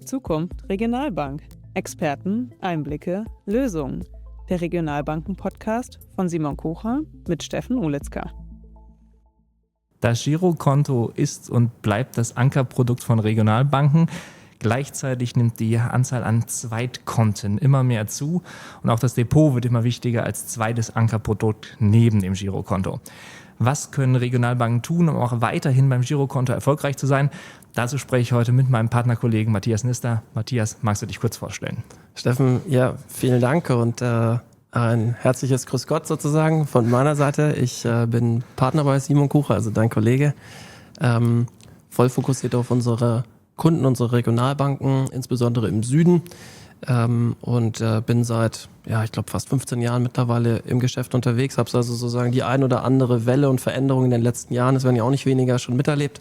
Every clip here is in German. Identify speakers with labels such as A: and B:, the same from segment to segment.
A: Zukunft Regionalbank. Experten, Einblicke, Lösungen. Der Regionalbanken-Podcast von Simon Kocher mit Steffen Ulitzka.
B: Das Girokonto ist und bleibt das Ankerprodukt von Regionalbanken. Gleichzeitig nimmt die Anzahl an Zweitkonten immer mehr zu und auch das Depot wird immer wichtiger als zweites Ankerprodukt neben dem Girokonto. Was können Regionalbanken tun, um auch weiterhin beim Girokonto erfolgreich zu sein? Dazu spreche ich heute mit meinem Partnerkollegen Matthias Nister. Matthias, magst du dich kurz vorstellen?
C: Steffen, ja, vielen Dank und ein herzliches Grüß Gott sozusagen von meiner Seite. Ich bin Partner bei Simon Kocher, also dein Kollege, voll fokussiert auf unsere Kunden, unsere Regionalbanken, insbesondere im Süden. Und bin seit, ich glaube fast 15 Jahren mittlerweile im Geschäft unterwegs, habe also sozusagen die ein oder andere Welle und Veränderung in den letzten Jahren, es werden ja auch nicht weniger, schon miterlebt,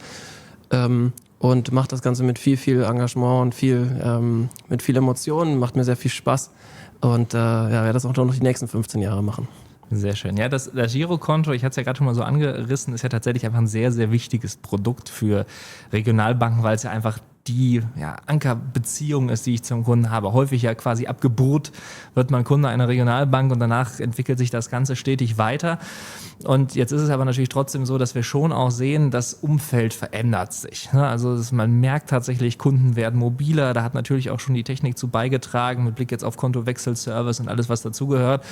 C: und mache das Ganze mit viel Engagement und mit viel Emotionen, macht mir sehr viel Spaß und werde das auch noch die nächsten 15 Jahre machen.
B: Sehr schön. Ja, das Girokonto, ich hatte es ja gerade schon mal so angerissen, ist ja tatsächlich einfach ein sehr, sehr wichtiges Produkt für Regionalbanken, weil es ja einfach die Ankerbeziehung ist, die ich zum Kunden habe. Häufig ja quasi ab Geburt wird man Kunde einer Regionalbank und danach entwickelt sich das Ganze stetig weiter. Und jetzt ist es aber natürlich trotzdem so, dass wir schon auch sehen, das Umfeld verändert sich. Also man merkt tatsächlich, Kunden werden mobiler. Da hat natürlich auch schon die Technik zu beigetragen, mit Blick jetzt auf Kontowechselservice und alles, was dazugehört.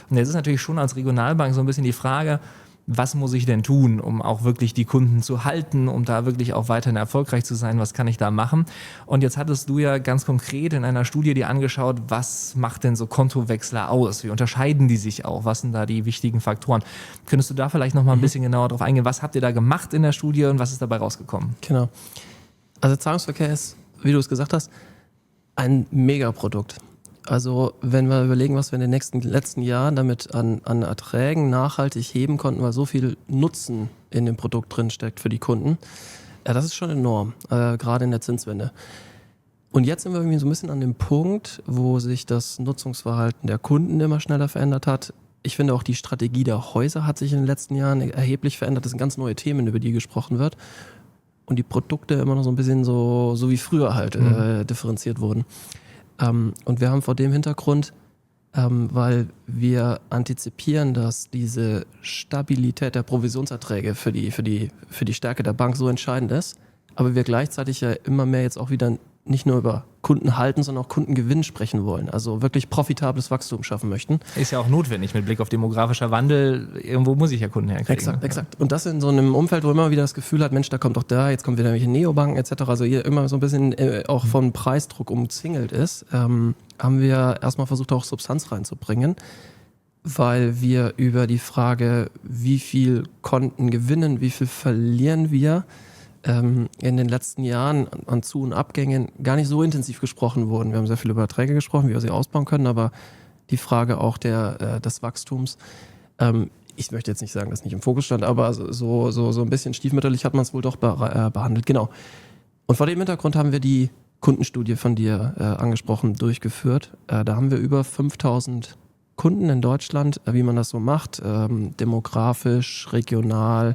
B: Und jetzt ist natürlich schon als Regionalbank so ein bisschen die Frage, was muss ich denn tun, um auch wirklich die Kunden zu halten, um da wirklich auch weiterhin erfolgreich zu sein? Was kann ich da machen? Und jetzt hattest du ja ganz konkret in einer Studie dir angeschaut, was macht denn so Kontowechsler aus? Wie unterscheiden die sich auch? Was sind da die wichtigen Faktoren? Könntest du da vielleicht noch mal ein bisschen genauer drauf eingehen? Was habt ihr da gemacht in der Studie und was ist dabei rausgekommen?
C: Genau. Also Zahlungsverkehr ist, wie du es gesagt hast, ein Megaprodukt. Also wenn wir überlegen, was wir in den letzten Jahren damit an Erträgen nachhaltig heben konnten, weil so viel Nutzen in dem Produkt drin steckt für die Kunden, das ist schon enorm, gerade in der Zinswende. Und jetzt sind wir irgendwie so ein bisschen an dem Punkt, wo sich das Nutzungsverhalten der Kunden immer schneller verändert hat. Ich finde auch die Strategie der Häuser hat sich in den letzten Jahren erheblich verändert. Das sind ganz neue Themen, über die gesprochen wird. Und die Produkte immer noch so ein bisschen so wie früher halt differenziert wurden. Und wir haben vor dem Hintergrund, weil wir antizipieren, dass diese Stabilität der Provisionserträge für die Stärke der Bank so entscheidend ist, aber wir gleichzeitig ja immer mehr jetzt auch wieder nicht nur über Kunden halten, sondern auch Kundengewinn sprechen wollen, also wirklich profitables Wachstum schaffen möchten.
B: Ist ja auch notwendig mit Blick auf demografischer Wandel. Irgendwo muss ich ja Kunden herkriegen.
C: Exakt. Und das in so einem Umfeld, wo man immer wieder das Gefühl hat, Mensch, da kommt doch jetzt kommt wieder irgendwelche Neobanken etc., also hier immer so ein bisschen auch von Preisdruck umzingelt ist, haben wir erstmal versucht, auch Substanz reinzubringen, weil wir über die Frage, wie viel Konten gewinnen, wie viel verlieren wir, in den letzten Jahren an Zu- und Abgängen gar nicht so intensiv gesprochen wurden. Wir haben sehr viel über Erträge gesprochen, wie wir sie ausbauen können, aber die Frage auch des Wachstums, ich möchte jetzt nicht sagen, dass nicht im Fokus stand, aber so ein bisschen stiefmütterlich hat man es wohl doch behandelt. Genau. Und vor dem Hintergrund haben wir die Kundenstudie von dir angesprochen, durchgeführt. Da haben wir über 5000 Kunden in Deutschland, wie man das so macht, demografisch, regional,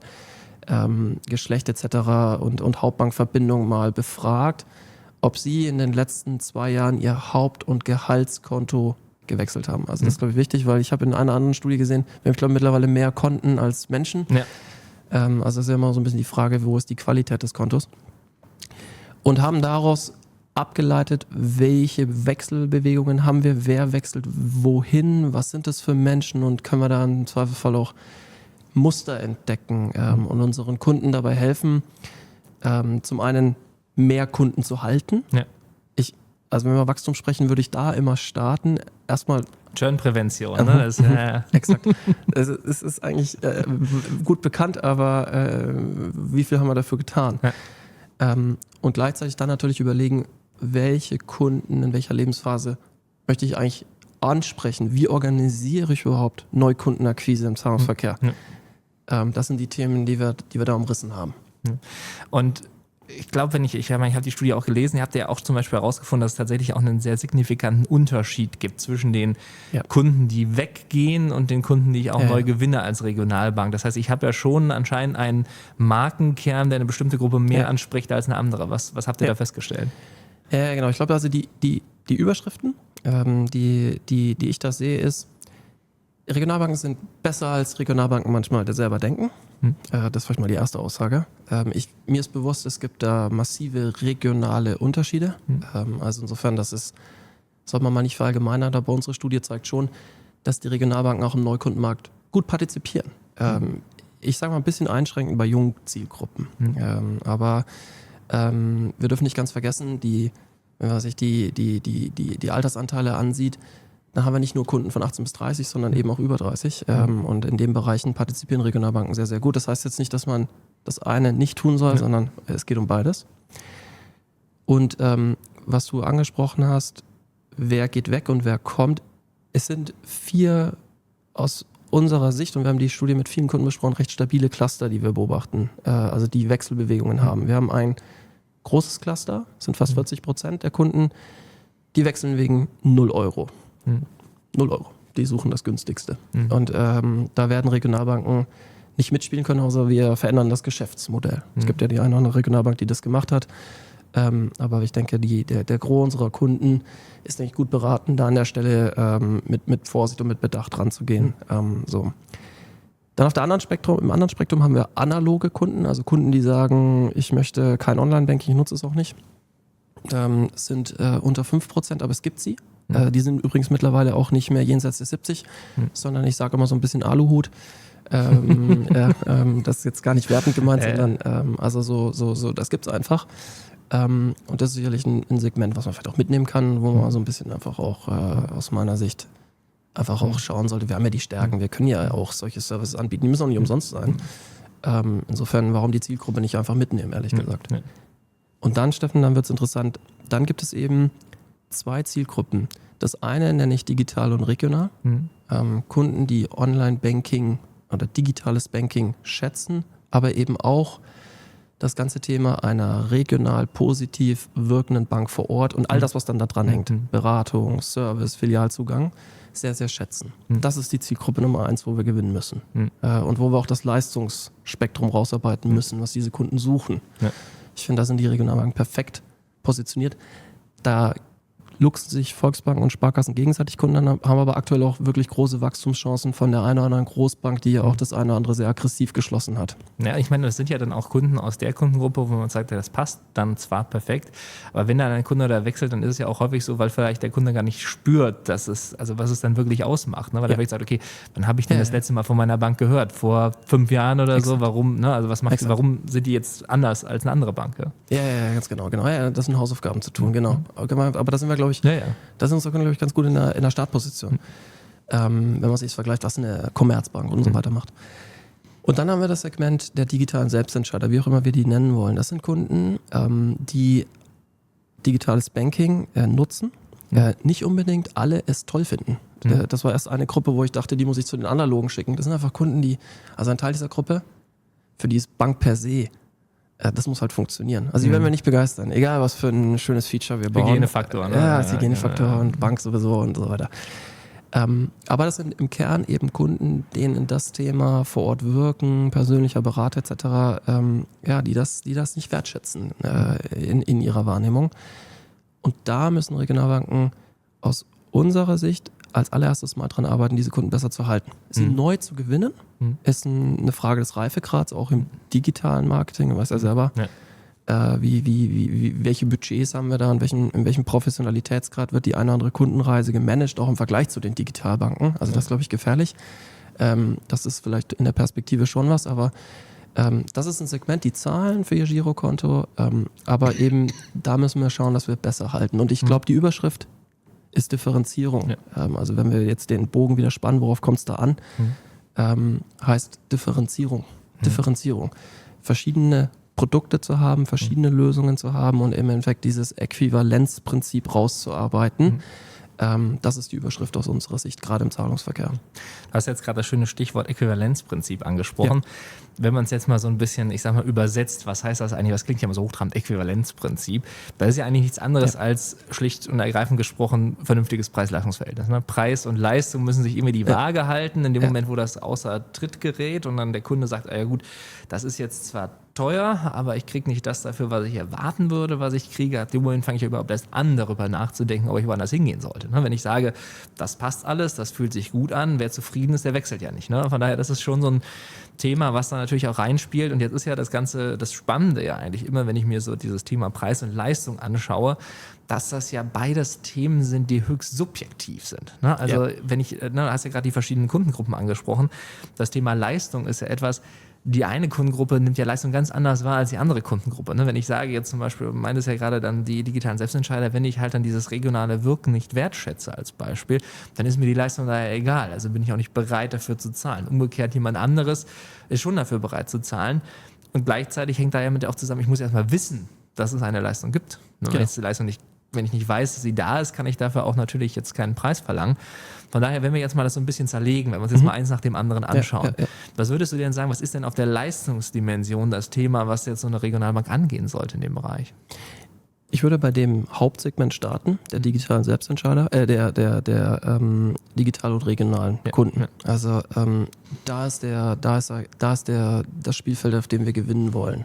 C: Geschlecht etc. und Hauptbankverbindung mal befragt, ob sie in den letzten 2 Jahren ihr Haupt- und Gehaltskonto gewechselt haben. Also das ist, glaube ich, wichtig, weil ich habe in einer anderen Studie gesehen, wir haben, glaube ich, mittlerweile mehr Konten als Menschen. Ja. Also das ist ja immer so ein bisschen die Frage, wo ist die Qualität des Kontos? Und haben daraus abgeleitet, welche Wechselbewegungen haben wir, wer wechselt wohin, was sind das für Menschen und können wir da im Zweifelsfall auch Muster entdecken und unseren Kunden dabei helfen, zum einen mehr Kunden zu halten. Ja. Also wenn wir über Wachstum sprechen, würde ich da immer starten. Erstmal
B: Churnprävention, ne? Das,
C: Exakt. Es ist eigentlich gut bekannt, aber wie viel haben wir dafür getan? Ja. Und gleichzeitig dann natürlich überlegen, welche Kunden in welcher Lebensphase möchte ich eigentlich ansprechen? Wie organisiere ich überhaupt Neukundenakquise im Zahlungsverkehr? Ja. Das sind die Themen, die wir da umrissen haben.
B: Und ich glaube, ich habe die Studie auch gelesen, ihr habt ja auch zum Beispiel herausgefunden, dass es tatsächlich auch einen sehr signifikanten Unterschied gibt zwischen den Kunden, die weggehen und den Kunden, die ich auch neu gewinne als Regionalbank. Das heißt, ich habe ja schon anscheinend einen Markenkern, der eine bestimmte Gruppe mehr anspricht als eine andere. Was habt ihr da festgestellt?
C: Ja, genau. Ich glaube, also die Überschriften, die ich da sehe, ist, Regionalbanken sind besser als Regionalbanken manchmal selber denken. Das ist vielleicht mal die erste Aussage. Mir ist bewusst, es gibt da massive regionale Unterschiede. Also insofern, sollte man mal nicht verallgemeinern, aber unsere Studie zeigt schon, dass die Regionalbanken auch im Neukundenmarkt gut partizipieren. Ich sage mal ein bisschen einschränkend bei jungen Zielgruppen. Aber wir dürfen nicht ganz vergessen, wenn man sich die Altersanteile ansieht, dann haben wir nicht nur Kunden von 18 bis 30, sondern eben auch über 30. Und in den Bereichen partizipieren Regionalbanken sehr, sehr gut. Das heißt jetzt nicht, dass man das eine nicht tun soll, sondern es geht um beides. Und was du angesprochen hast, wer geht weg und wer kommt, es sind 4 aus unserer Sicht, und wir haben die Studie mit vielen Kunden besprochen, recht stabile Cluster, die wir beobachten, also die Wechselbewegungen haben. Wir haben ein großes Cluster, das sind fast 40% der Kunden, die wechseln wegen 0 Euro. 0 Euro. Die suchen das günstigste. Und da werden Regionalbanken nicht mitspielen können, außer wir verändern das Geschäftsmodell. Es gibt ja die eine oder andere Regionalbank, die das gemacht hat. Aber ich denke, der Gros unserer Kunden ist nicht gut beraten, da an der Stelle mit Vorsicht und mit Bedacht ranzugehen. So. Dann im anderen Spektrum haben wir analoge Kunden, also Kunden, die sagen, ich möchte kein Online-Banking, ich nutze es auch nicht. Es sind unter 5%, aber es gibt sie. Die sind übrigens mittlerweile auch nicht mehr jenseits der 70, sondern ich sage immer so ein bisschen Aluhut. Das ist jetzt gar nicht wertend gemeint, sondern also so, das gibt's einfach. Und das ist sicherlich ein Segment, was man vielleicht auch mitnehmen kann, wo man so ein bisschen einfach auch aus meiner Sicht einfach auch schauen sollte. Wir haben ja die Stärken, wir können ja auch solche Services anbieten, die müssen auch nicht umsonst sein. Insofern, warum die Zielgruppe nicht einfach mitnehmen, ehrlich gesagt. Und dann, Steffen, dann wird es interessant, dann gibt es eben 2 Zielgruppen. Das eine nenne ich digital und regional. Kunden, die Online-Banking oder digitales Banking schätzen, aber eben auch das ganze Thema einer regional positiv wirkenden Bank vor Ort und all das, was dann da dran hängt, Beratung, Service, Filialzugang, sehr, sehr schätzen. Das ist die Zielgruppe Nummer 1, wo wir gewinnen müssen. Und wo wir auch das Leistungsspektrum rausarbeiten müssen, was diese Kunden suchen. Ich finde, da sind die Regionalbanken perfekt positioniert. Da luchsen sich Volksbanken und Sparkassen gegenseitig Kunden an, haben aber aktuell auch wirklich große Wachstumschancen von der einen oder anderen Großbank, die ja auch das eine oder andere sehr aggressiv geschlossen hat.
B: Ja, ich meine, das sind ja dann auch Kunden aus der Kundengruppe, wo man sagt, das passt dann zwar perfekt, aber wenn dann ein Kunde da wechselt, dann ist es ja auch häufig so, weil vielleicht der Kunde gar nicht spürt, was es dann wirklich ausmacht. Ne? Weil er vielleicht sagt, okay, wann habe ich denn das letzte Mal von meiner Bank gehört? Vor 5 Jahren oder so? Warum? Ne? Also warum sind die jetzt anders als eine andere Bank?
C: Ja, ganz genau. Ja, das sind Hausaufgaben zu tun, genau. Aber da sind wir, glaube ich, da sind wir, glaube ich, ganz gut in der Startposition. Wenn man sich vergleicht, was eine Commerzbank und so weiter macht. Und dann haben wir das Segment der digitalen Selbstentscheider, wie auch immer wir die nennen wollen. Das sind Kunden, die digitales Banking nutzen, nicht unbedingt alle es toll finden. Das war erst eine Gruppe, wo ich dachte, die muss ich zu den Analogen schicken. Das sind einfach Kunden, also ein Teil dieser Gruppe, für die ist Bank per se, das muss halt funktionieren. Also die werden wir nicht begeistern, egal was für ein schönes Feature wir bauen.
B: Hygienefaktor. Ne?
C: Ja, das Hygienefaktor und Bank sowieso und so weiter. Aber das sind im Kern eben Kunden, denen das Thema vor Ort wirken, persönlicher Berater etc., die das nicht wertschätzen in ihrer Wahrnehmung. Und da müssen Regionalbanken aus unserer Sicht als allererstes mal dran arbeiten, diese Kunden besser zu halten. Sie neu zu gewinnen, ist eine Frage des Reifegrads, auch im digitalen Marketing, du weißt ja selber. Welche Budgets haben wir da, in welchem Professionalitätsgrad wird die eine oder andere Kundenreise gemanagt, auch im Vergleich zu den Digitalbanken. Also das ist, glaube ich, gefährlich. Das ist vielleicht in der Perspektive schon was, aber das ist ein Segment, die zahlen für ihr Girokonto, aber eben da müssen wir schauen, dass wir besser halten. Und ich glaube, die Überschrift ist Differenzierung. Also wenn wir jetzt den Bogen wieder spannen, worauf kommt es da an, heißt Differenzierung. Differenzierung. Verschiedene Produkte zu haben, verschiedene Lösungen zu haben und im Endeffekt dieses Äquivalenzprinzip rauszuarbeiten. Das ist die Überschrift aus unserer Sicht, gerade im Zahlungsverkehr.
B: Du hast jetzt gerade das schöne Stichwort Äquivalenzprinzip angesprochen. Ja. Wenn man es jetzt mal so ein bisschen, ich sag mal, übersetzt, was heißt das eigentlich? Was klingt ja immer so hochtrabend, Äquivalenzprinzip. Das ist ja eigentlich nichts anderes als schlicht und ergreifend gesprochen vernünftiges Preis-Leistungsverhältnis. Ne? Preis und Leistung müssen sich irgendwie die Waage halten, in dem Moment, wo das außer Tritt gerät und dann der Kunde sagt, ja gut, das ist jetzt zwar teuer, aber ich kriege nicht das dafür, was ich erwarten würde, was ich kriege. Ab dem Moment fange ich überhaupt erst an, darüber nachzudenken, ob ich woanders hingehen sollte. Ne? Wenn ich sage, das passt alles, das fühlt sich gut an, wer zufrieden ist, der wechselt ja nicht. Ne? Von daher, das ist schon so ein Thema, was da natürlich auch reinspielt. Und jetzt ist ja das Ganze, das Spannende ja eigentlich immer, wenn ich mir so dieses Thema Preis und Leistung anschaue, dass das ja beides Themen sind, die höchst subjektiv sind. Ne? Also wenn ich, du hast ja gerade die verschiedenen Kundengruppen angesprochen, das Thema Leistung ist ja etwas, die eine Kundengruppe nimmt ja Leistung ganz anders wahr als die andere Kundengruppe. Ne? Wenn ich sage jetzt zum Beispiel, meint es ja gerade dann die digitalen Selbstentscheider, wenn ich halt dann dieses regionale Wirken nicht wertschätze als Beispiel, dann ist mir die Leistung daher egal. Also bin ich auch nicht bereit dafür zu zahlen. Umgekehrt jemand anderes ist schon dafür bereit zu zahlen. Und gleichzeitig hängt da ja mit auch zusammen, ich muss erstmal wissen, dass es eine Leistung gibt. Ne? Wenn jetzt die Leistung nicht, wenn ich nicht weiß, dass sie da ist, kann ich dafür auch natürlich jetzt keinen Preis verlangen. Von daher, wenn wir jetzt mal das so ein bisschen zerlegen, wenn wir uns jetzt mal eins nach dem anderen anschauen, was würdest du denn sagen, was ist denn auf der Leistungsdimension das Thema, was jetzt so eine Regionalbank angehen sollte in dem Bereich?
C: Ich würde bei dem Hauptsegment starten, der digitalen Selbstentscheider, der digital- und regionalen Kunden. Ja. Also da ist das Spielfeld, auf dem wir gewinnen wollen.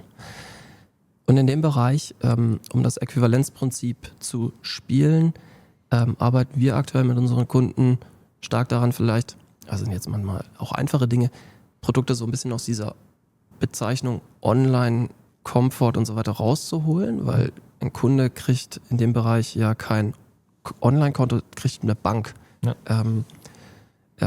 C: Und in dem Bereich, um das Äquivalenzprinzip zu spielen, arbeiten wir aktuell mit unseren Kunden stark daran vielleicht, also jetzt manchmal auch einfache Dinge, Produkte so ein bisschen aus dieser Bezeichnung Online, Komfort und so weiter rauszuholen, weil ein Kunde kriegt in dem Bereich ja kein Online-Konto, kriegt eine Bank. Ja.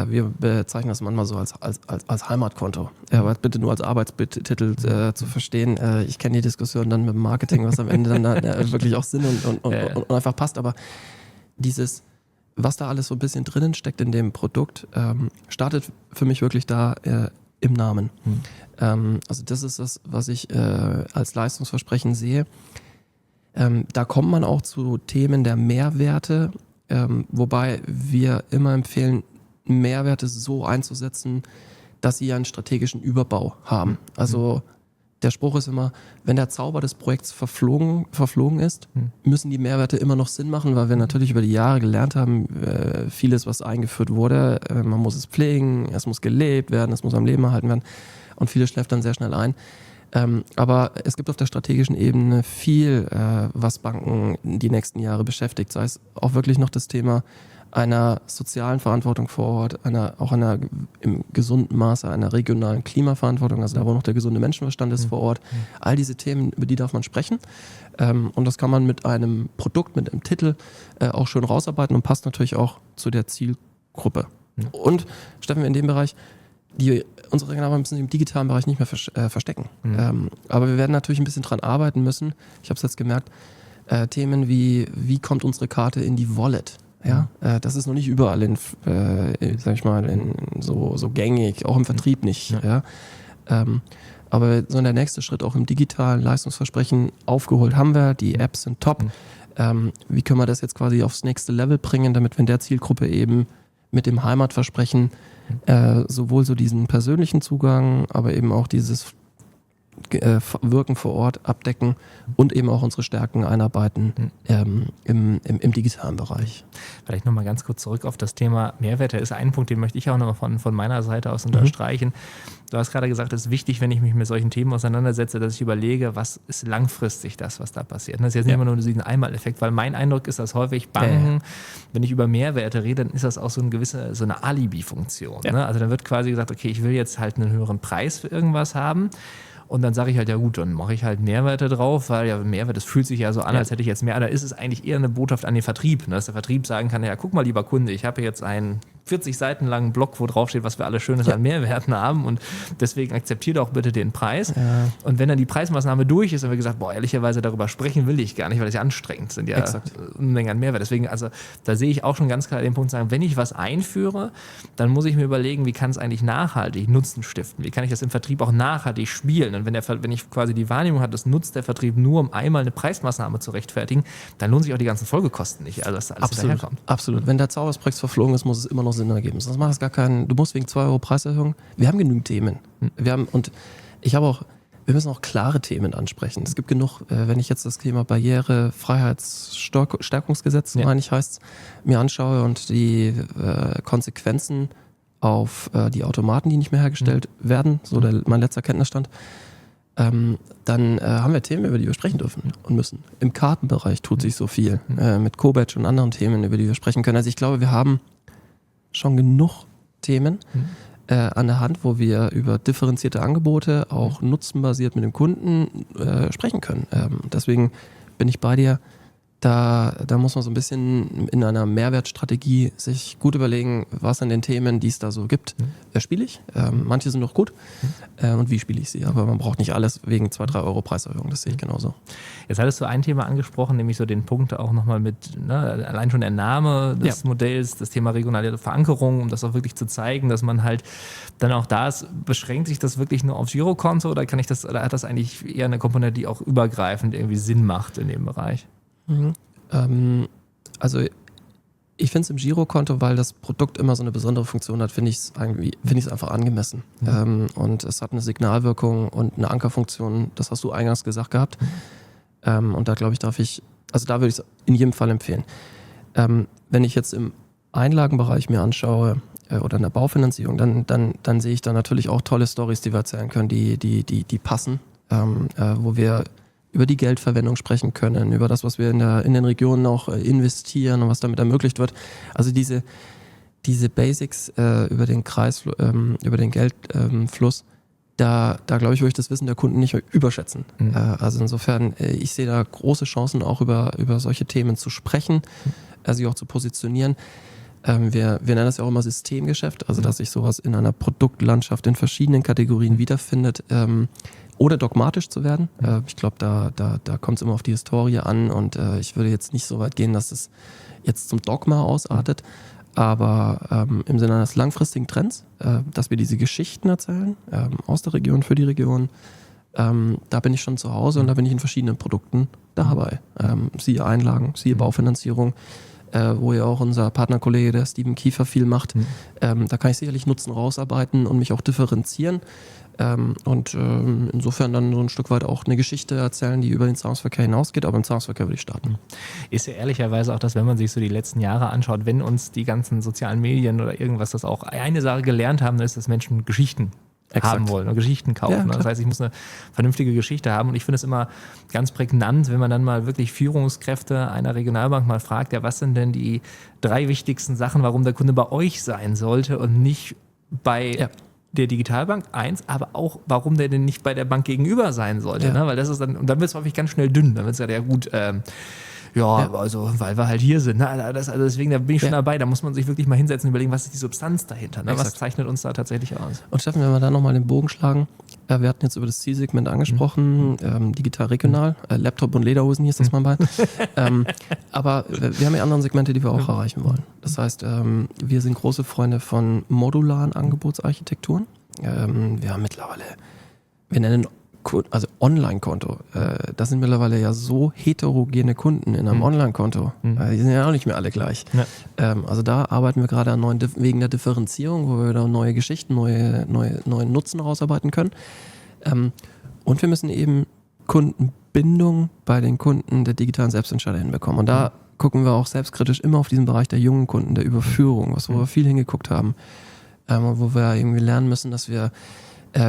C: Wir bezeichnen das manchmal so als Heimatkonto. Aber bitte nur als Arbeitstitel zu verstehen. Ich kenne die Diskussion dann mit dem Marketing, was am Ende dann wirklich auch Sinn und einfach passt. Aber dieses, was da alles so ein bisschen drinnen steckt in dem Produkt, startet für mich wirklich da im Namen. Also das ist das, was ich als Leistungsversprechen sehe. Da kommt man auch zu Themen der Mehrwerte, wobei wir immer empfehlen, Mehrwerte so einzusetzen, dass sie einen strategischen Überbau haben. Also der Spruch ist immer, wenn der Zauber des Projekts verflogen ist, müssen die Mehrwerte immer noch Sinn machen, weil wir natürlich über die Jahre gelernt haben, vieles, was eingeführt wurde, man muss es pflegen, es muss gelebt werden, es muss am Leben erhalten werden und vieles schläft dann sehr schnell ein. Aber es gibt auf der strategischen Ebene viel, was Banken die nächsten Jahre beschäftigt, sei es auch wirklich noch das Thema einer sozialen Verantwortung vor Ort, auch einer im gesunden Maße einer regionalen Klimaverantwortung, also da, wo noch der gesunde Menschenverstand ist vor Ort. All diese Themen, über die darf man sprechen. Und das kann man mit einem Produkt, mit einem Titel auch schön rausarbeiten und passt natürlich auch zu der Zielgruppe. Und, Steffen, in dem Bereich, unsere Regionalbank müssen sich im digitalen Bereich nicht mehr verstecken. Aber wir werden natürlich ein bisschen dran arbeiten müssen. Ich habe es jetzt gemerkt, Themen wie kommt unsere Karte in die Wallet? Ja, das ist noch nicht überall sag ich mal, so gängig, auch im Vertrieb nicht. Ja. Aber so der nächste Schritt auch im digitalen Leistungsversprechen aufgeholt haben wir, die Apps sind top. Wie können wir das jetzt quasi aufs nächste Level bringen, damit wir in der Zielgruppe eben mit dem Heimatversprechen sowohl so diesen persönlichen Zugang, aber eben auch dieses Wirken vor Ort abdecken und eben auch unsere Stärken einarbeiten im digitalen Bereich.
B: Vielleicht nochmal ganz kurz zurück auf das Thema Mehrwerte. Ist ein Punkt, den möchte ich auch nochmal von meiner Seite aus unterstreichen. Du hast gerade gesagt, es ist wichtig, wenn ich mich mit solchen Themen auseinandersetze, dass ich überlege, was ist langfristig das, was da passiert. Das ist jetzt nicht immer nur diesen Einmaleffekt, weil mein Eindruck ist, dass häufig Banken, wenn ich über Mehrwerte rede, dann ist das auch so eine Alibi-Funktion. Ja. Ne? Also dann wird quasi gesagt, okay, ich will jetzt halt einen höheren Preis für irgendwas haben. Und dann sage ich halt, ja gut, dann mache ich halt Mehrwerte drauf, weil ja Mehrwert, das fühlt sich ja so an, als hätte ich jetzt mehr. Da ist es eigentlich eher eine Botschaft an den Vertrieb, ne? Dass der Vertrieb sagen kann, ja guck mal, lieber Kunde, ich habe jetzt ein 40 Seiten langen Blog, wo drauf steht, was wir alles Schönes an Mehrwerten haben und deswegen akzeptiert auch bitte den Preis. Ja. Und wenn dann die Preismaßnahme durch ist, haben wir gesagt, ehrlicherweise darüber sprechen will ich gar nicht, weil das ja anstrengend sind, ja Unmengen an Mehrwert. Deswegen, also da sehe ich auch schon ganz klar den Punkt sagen, wenn ich was einführe, dann muss ich mir überlegen, wie kann es eigentlich nachhaltig Nutzen stiften? Wie kann ich das im Vertrieb auch nachhaltig spielen? Und wenn ich quasi die Wahrnehmung habe, das nutzt der Vertrieb nur, um einmal eine Preismaßnahme zu rechtfertigen, dann lohnen sich auch die ganzen Folgekosten nicht, also dass da alles daherkommt.
C: Absolut. Wenn der Zaubersprex verflogen ist, muss es immer noch Sinn ergeben. Sonst macht es gar keinen, du musst wegen 2 Euro Preiserhöhung, wir haben genügend Themen. Wir müssen auch klare Themen ansprechen. Es gibt genug, wenn ich jetzt das Thema Barriere, Freiheitsstärkungsgesetz, meine ich, heißt es, mir anschaue und die Konsequenzen auf die Automaten, die nicht mehr hergestellt werden, so mein letzter Kenntnisstand, dann haben wir Themen, über die wir sprechen dürfen und müssen. Im Kartenbereich tut sich so viel, mit Cobatch und anderen Themen, über die wir sprechen können. Also ich glaube, wir haben schon genug Themen an der Hand, wo wir über differenzierte Angebote, auch nutzenbasiert mit dem Kunden sprechen können. Deswegen bin ich bei dir. Da muss man so ein bisschen in einer Mehrwertstrategie sich gut überlegen, was an den Themen, die es da so gibt, spiele ich. Manche sind noch gut und wie spiele ich sie. Aber man braucht nicht alles wegen 2-3 Euro Preiserhöhung, das sehe ich genauso.
B: Jetzt hattest du ein Thema angesprochen, nämlich so den Punkt auch nochmal mit, allein schon der Name des Modells, das Thema regionale Verankerung, um das auch wirklich zu zeigen, dass man halt dann auch da ist, beschränkt sich das wirklich nur aufs Girokonto oder hat das eigentlich eher eine Komponente, die auch übergreifend irgendwie Sinn macht in dem Bereich?
C: Also ich finde es im Girokonto, weil das Produkt immer so eine besondere Funktion hat, finde ich es einfach angemessen. Und es hat eine Signalwirkung und eine Ankerfunktion, das hast du eingangs gesagt gehabt. Und da glaube ich, da würde ich es in jedem Fall empfehlen. Wenn ich jetzt im Einlagenbereich mir anschaue oder in der Baufinanzierung, dann sehe ich da natürlich auch tolle Storys, die wir erzählen können, die passen, wo wir über die Geldverwendung sprechen können, über das, was wir in den Regionen auch investieren und was damit ermöglicht wird. Also diese Basics über den über den Geldfluss, da glaube ich, würde ich das Wissen der Kunden nicht überschätzen. Also insofern, ich sehe da große Chancen, auch über solche Themen zu sprechen, sie auch zu positionieren. Wir nennen das ja auch immer Systemgeschäft, also dass sich sowas in einer Produktlandschaft in verschiedenen Kategorien wiederfindet, ohne dogmatisch zu werden. Ich glaube, da kommt es immer auf die Historie an und ich würde jetzt nicht so weit gehen, dass es jetzt zum Dogma ausartet, aber im Sinne eines langfristigen Trends, dass wir diese Geschichten erzählen, aus der Region, für die Region, da bin ich schon zu Hause und da bin ich in verschiedenen Produkten dabei. Siehe Einlagen, siehe Baufinanzierung, wo ja auch unser Partnerkollege, der Steven Kiefer, viel macht. Da kann ich sicherlich Nutzen rausarbeiten und mich auch differenzieren. Und insofern dann so ein Stück weit auch eine Geschichte erzählen, die über den Zahlungsverkehr hinausgeht, aber im Zahlungsverkehr würde ich starten.
B: Ist ja ehrlicherweise auch das, wenn man sich so die letzten Jahre anschaut, wenn uns die ganzen sozialen Medien oder irgendwas das auch eine Sache gelernt haben, dann ist, dass Menschen Geschichten haben wollen und Geschichten kaufen. Ja, das heißt, ich muss eine vernünftige Geschichte haben und ich finde es immer ganz prägnant, wenn man dann mal wirklich Führungskräfte einer Regionalbank mal fragt, ja, was sind denn die 3 wichtigsten Sachen, warum der Kunde bei euch sein sollte und nicht bei der Digitalbank, aber auch, warum der denn nicht bei der Bank gegenüber sein sollte, ne? Weil das ist dann, und dann wird es häufig ganz schnell dünn, dann wird es ja gut, also, weil wir halt hier sind. Ne? Also deswegen, da bin ich schon dabei. Da muss man sich wirklich mal hinsetzen und überlegen, was ist die Substanz dahinter? Ne? Was zeichnet uns da tatsächlich aus?
C: Und Steffen, wenn wir da nochmal den Bogen schlagen, wir hatten jetzt über das Zielsegment angesprochen, digital regional, Laptop und Lederhosen hieß das mal bei. Aber wir haben ja andere Segmente, die wir auch erreichen wollen. Das heißt, wir sind große Freunde von modularen Angebotsarchitekturen. Wir haben mittlerweile, wir nennen Online-Konto. Das sind mittlerweile ja so heterogene Kunden in einem Online-Konto. Die sind ja auch nicht mehr alle gleich. Ja. Also da arbeiten wir gerade an neuen Wegen der Differenzierung, wo wir da neue Geschichten, neue Nutzen rausarbeiten können. Und wir müssen eben Kundenbindung bei den Kunden der digitalen Selbstentscheider hinbekommen. Und da gucken wir auch selbstkritisch immer auf diesen Bereich der jungen Kunden, der Überführung, wo wir viel hingeguckt haben. Wo wir irgendwie lernen müssen, dass wir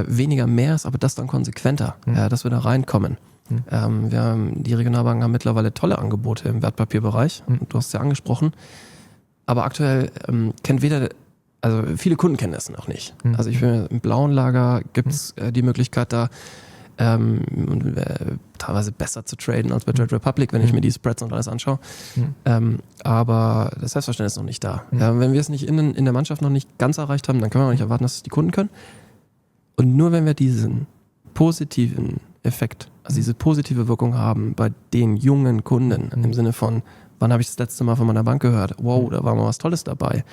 C: weniger mehr ist, aber das dann konsequenter, dass wir da reinkommen. Die Regionalbanken haben mittlerweile tolle Angebote im Wertpapierbereich, du hast es ja angesprochen, aber aktuell viele Kunden kennen das noch nicht. Also im blauen Lager gibt es die Möglichkeit, da teilweise besser zu traden als bei Trade Republic, wenn ich mir die Spreads und alles anschaue. Aber das Selbstverständnis ist noch nicht da. Wenn wir es nicht in der Mannschaft noch nicht ganz erreicht haben, dann können wir auch nicht erwarten, dass es die Kunden können. Und nur wenn wir diesen positiven Effekt, also diese positive Wirkung haben bei den jungen Kunden, im Sinne von, wann habe ich das letzte Mal von meiner Bank gehört? Wow, da war mal was Tolles dabei.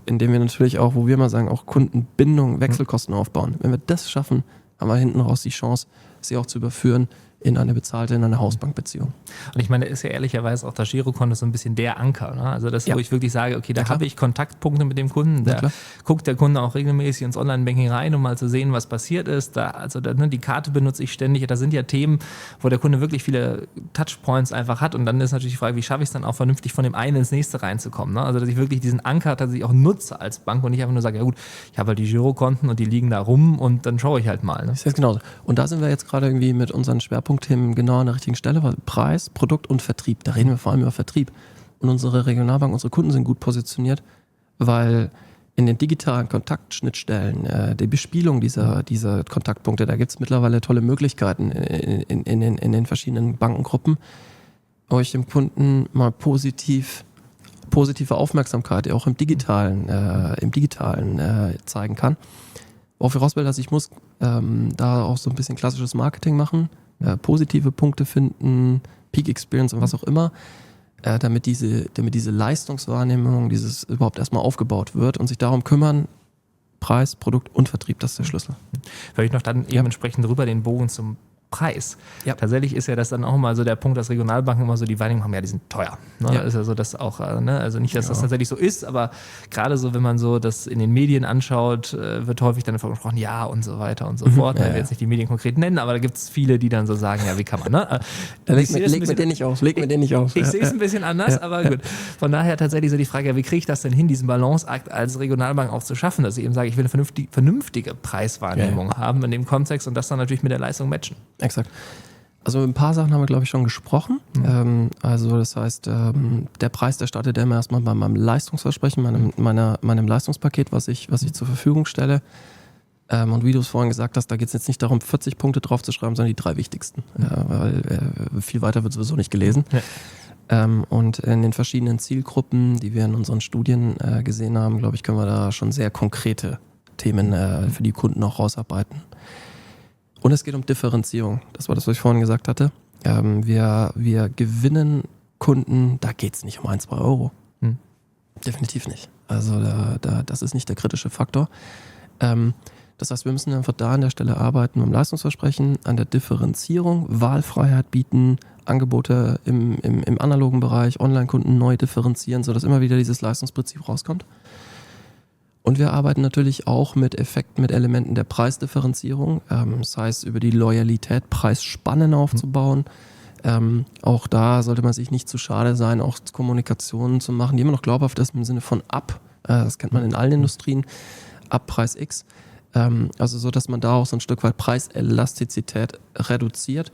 C: Indem wir natürlich auch, wo wir mal sagen, auch Kundenbindung, Wechselkosten aufbauen. Wenn wir das schaffen, haben wir hinten raus die Chance, sie auch zu überführen in eine Hausbankbeziehung.
B: Und ich meine, ist ja ehrlicherweise auch das Girokonto so ein bisschen der Anker. Ne? Also das, wo ich wirklich sage, okay, da habe ich Kontaktpunkte mit dem Kunden. Da guckt der Kunde auch regelmäßig ins Online-Banking rein, um mal zu sehen, was passiert ist. Die Karte benutze ich ständig. Da sind ja Themen, wo der Kunde wirklich viele Touchpoints einfach hat. Und dann ist natürlich die Frage, wie schaffe ich es dann auch vernünftig von dem einen ins nächste reinzukommen. Ne? Also dass ich wirklich diesen Anker tatsächlich auch nutze als Bank und nicht einfach nur sage, ja gut, ich habe halt die Girokonten und die liegen da rum und dann schaue ich halt mal. Ne?
C: Das ist jetzt genauso. Und da sind wir jetzt gerade irgendwie mit unseren Schwerpunktthemen genau an der richtigen Stelle, weil Preis, Produkt und Vertrieb, da reden wir vor allem über Vertrieb. Und unsere Regionalbank, unsere Kunden sind gut positioniert, weil in den digitalen Kontaktschnittstellen, die Bespielung dieser Kontaktpunkte, da gibt es mittlerweile tolle Möglichkeiten in den verschiedenen Bankengruppen, euch dem Kunden mal positive Aufmerksamkeit auch im Digitalen zeigen kann. Worauf ich raus will, dass ich muss da auch so ein bisschen klassisches Marketing machen, positive Punkte finden, Peak Experience und was auch immer, damit diese Leistungswahrnehmung, dieses überhaupt erstmal aufgebaut wird und sich darum kümmern, Preis, Produkt und Vertrieb, das ist der Schlüssel.
B: Vielleicht noch dann eben entsprechend drüber den Bogen zum Preis. Ja. Tatsächlich ist ja das dann auch immer so der Punkt, dass Regionalbanken immer so die Wahrnehmung haben, ja, die sind teuer. Ne? Ja. Ist ja so, dass auch, also nicht, dass das tatsächlich so ist, aber gerade so, wenn man so das in den Medien anschaut, wird häufig dann davon gesprochen, ja und so weiter und so fort. Ich will jetzt nicht die Medien konkret nennen, aber da gibt es viele, die dann so sagen, ja, wie kann man, ne?
C: Leg mir den nicht auf.
B: Ich sehe es ein bisschen anders, aber gut. Von daher tatsächlich so die Frage, ja, wie kriege ich das denn hin, diesen Balanceakt als Regionalbank auch zu schaffen, dass ich eben sage, ich will eine vernünftige Preiswahrnehmung haben in dem Kontext und das dann natürlich mit der Leistung matchen.
C: Exakt. Also ein paar Sachen haben wir, glaube ich, schon gesprochen. Also das heißt, der Preis, der startet ja immer erstmal bei meinem Leistungsversprechen, meinem Leistungspaket, was ich zur Verfügung stelle. Und wie du es vorhin gesagt hast, da geht es jetzt nicht darum, 40 Punkte drauf zu schreiben, sondern die 3 wichtigsten. Weil viel weiter wird sowieso nicht gelesen. Ja. Und in den verschiedenen Zielgruppen, die wir in unseren Studien gesehen haben, glaube ich, können wir da schon sehr konkrete Themen für die Kunden auch rausarbeiten. Und es geht um Differenzierung. Das war das, was ich vorhin gesagt hatte. Wir gewinnen Kunden, da geht es nicht um 1-2 Euro. Definitiv nicht. Also das ist nicht der kritische Faktor. Das heißt, wir müssen einfach da an der Stelle arbeiten beim Leistungsversprechen, an der Differenzierung, Wahlfreiheit bieten, Angebote im analogen Bereich, Online-Kunden neu differenzieren, sodass immer wieder dieses Leistungsprinzip rauskommt. Und wir arbeiten natürlich auch mit Effekten, mit Elementen der Preisdifferenzierung, das heißt über die Loyalität, Preisspannen aufzubauen. Auch da sollte man sich nicht zu schade sein, auch Kommunikationen zu machen, die immer noch glaubhaft ist im Sinne von ab, das kennt man in allen Industrien, ab Preis X. Also so, dass man da auch so ein Stück weit Preiselastizität reduziert.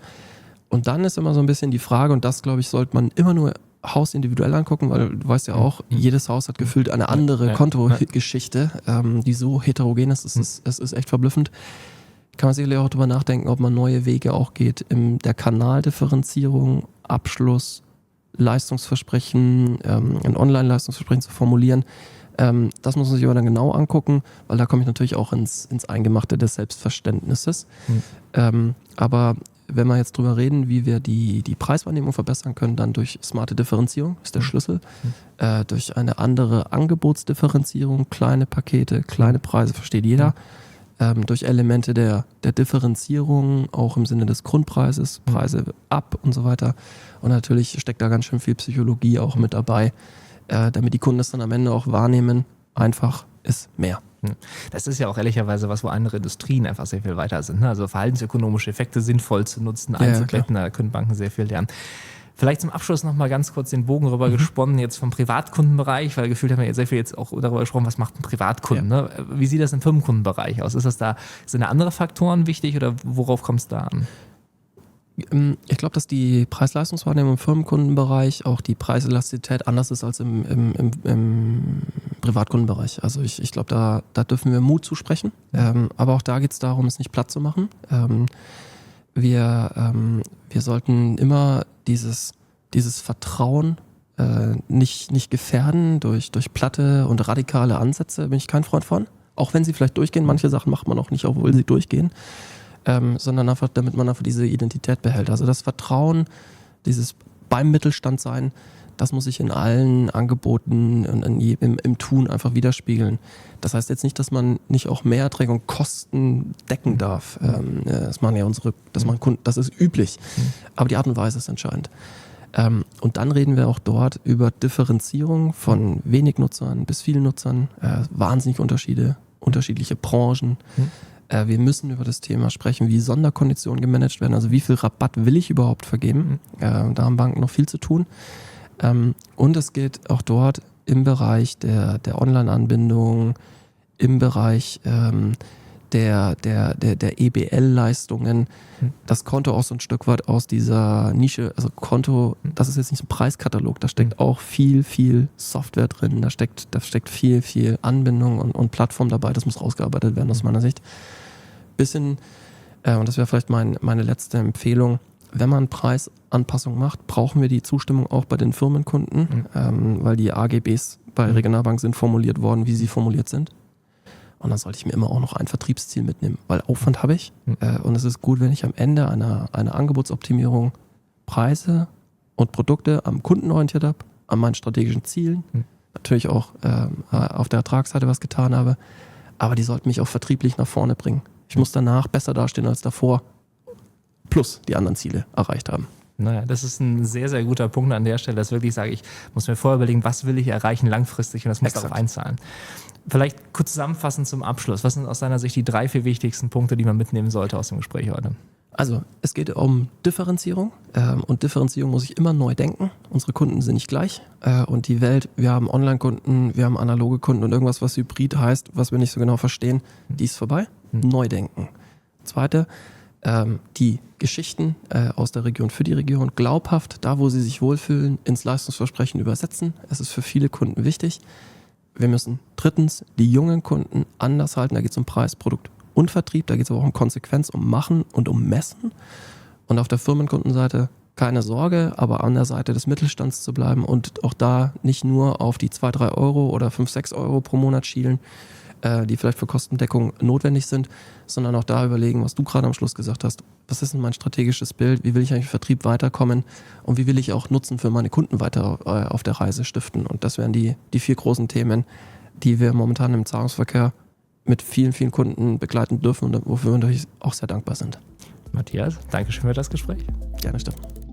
C: Und dann ist immer so ein bisschen die Frage, und das, glaube ich, sollte man immer nur hausindividuell angucken, weil du weißt ja auch, jedes Haus hat gefühlt eine andere Kontogeschichte, die so heterogen ist, es ist echt verblüffend. Kann man sicherlich auch darüber nachdenken, ob man neue Wege auch geht in der Kanaldifferenzierung, Abschluss, Leistungsversprechen, ein Online-Leistungsversprechen zu formulieren. Das muss man sich aber dann genau angucken, weil da komme ich natürlich auch ins Eingemachte des Selbstverständnisses. Aber wenn wir jetzt drüber reden, wie wir die Preiswahrnehmung verbessern können, dann durch smarte Differenzierung, ist der Schlüssel, durch eine andere Angebotsdifferenzierung, kleine Pakete, kleine Preise, versteht jeder, durch Elemente der Differenzierung, auch im Sinne des Grundpreises, Preise ab und so weiter. Und natürlich steckt da ganz schön viel Psychologie auch mit dabei, damit die Kunden das dann am Ende auch wahrnehmen, einfach ist mehr.
B: Das ist ja auch ehrlicherweise was, wo andere Industrien einfach sehr viel weiter sind. Ne? Also verhaltensökonomische Effekte sinnvoll zu nutzen, einzubetten, da können Banken sehr viel lernen. Vielleicht zum Abschluss noch mal ganz kurz den Bogen rüber gesponnen, jetzt vom Privatkundenbereich, weil gefühlt haben wir jetzt sehr viel jetzt auch darüber gesprochen, was macht ein Privatkunden. Ne? Wie sieht das im Firmenkundenbereich aus? Sind da andere Faktoren wichtig oder worauf kommt es da an?
C: Ich glaube, dass die Preis-Leistungswahrnehmung im Firmenkundenbereich auch die Preiselastizität anders ist als im Privatkundenbereich. Also ich glaube, da dürfen wir Mut zusprechen. Aber auch da geht es darum, es nicht platt zu machen. wir sollten immer dieses Vertrauen nicht gefährden durch platte und radikale Ansätze, bin ich kein Freund von. Auch wenn sie vielleicht durchgehen, manche Sachen macht man auch nicht, obwohl sie durchgehen, sondern einfach, damit man einfach diese Identität behält. Also das Vertrauen, dieses beim Mittelstand sein, das muss sich in allen Angeboten und im Tun einfach widerspiegeln. Das heißt jetzt nicht, dass man nicht auch Mehrerträge und Kosten decken darf. Das machen ja Kunden, das ist üblich. Aber die Art und Weise ist entscheidend. Und dann reden wir auch dort über Differenzierung von wenig Nutzern bis vielen Nutzern, wahnsinnig unterschiedliche Branchen. Wir müssen über das Thema sprechen, wie Sonderkonditionen gemanagt werden, also wie viel Rabatt will ich überhaupt vergeben. Da haben Banken noch viel zu tun. Und es geht auch dort im Bereich der Online-Anbindung, im Bereich der EBL-Leistungen, das Konto auch so ein Stück weit aus dieser Nische, also Konto, das ist jetzt nicht so ein Preiskatalog, da steckt auch viel Software drin, da steckt viel Anbindung und Plattform dabei, das muss rausgearbeitet werden aus meiner Sicht. Bisschen, und das wäre vielleicht meine letzte Empfehlung, wenn man Preisanpassungen macht, brauchen wir die Zustimmung auch bei den Firmenkunden, weil die AGBs bei Regionalbank sind formuliert worden, wie sie formuliert sind. Und dann sollte ich mir immer auch noch ein Vertriebsziel mitnehmen, weil Aufwand habe ich. Und es ist gut, wenn ich am Ende einer Angebotsoptimierung Preise und Produkte am Kunden orientiert habe, an meinen strategischen Zielen, natürlich auch auf der Ertragsseite was getan habe, aber die sollten mich auch vertrieblich nach vorne bringen. Ich muss danach besser dastehen als davor, plus die anderen Ziele erreicht haben.
B: Naja, das ist ein sehr, sehr guter Punkt an der Stelle, dass wirklich sage, ich muss mir vorher überlegen, was will ich erreichen langfristig und das muss darauf einzahlen. Vielleicht kurz zusammenfassend zum Abschluss. Was sind aus deiner Sicht die 3, 4 wichtigsten Punkte, die man mitnehmen sollte aus dem Gespräch heute?
C: Also es geht um Differenzierung und Differenzierung muss ich immer neu denken. Unsere Kunden sind nicht gleich und die Welt, wir haben Online-Kunden, wir haben analoge Kunden und irgendwas, was Hybrid heißt, was wir nicht so genau verstehen, die ist vorbei. Neu denken. Zweite, die Geschichten aus der Region für die Region glaubhaft, da wo sie sich wohlfühlen, ins Leistungsversprechen übersetzen. Es ist für viele Kunden wichtig. Wir müssen drittens die jungen Kunden anders halten. Da geht es um Preis, Produkt und Vertrieb. Da geht es aber auch um Konsequenz, um Machen und um Messen. Und auf der Firmenkundenseite keine Sorge, aber an der Seite des Mittelstands zu bleiben und auch da nicht nur auf die 2, 3 Euro oder 5, 6 Euro pro Monat schielen, die vielleicht für Kostendeckung notwendig sind, sondern auch da überlegen, was du gerade am Schluss gesagt hast. Was ist denn mein strategisches Bild? Wie will ich eigentlich im Vertrieb weiterkommen? Und wie will ich auch Nutzen für meine Kunden weiter auf der Reise stiften? Und das wären die 4 großen Themen, die wir momentan im Zahlungsverkehr mit vielen Kunden begleiten dürfen und wofür wir natürlich auch sehr dankbar sind.
B: Matthias, danke schön für das Gespräch.
C: Gerne, Steffen.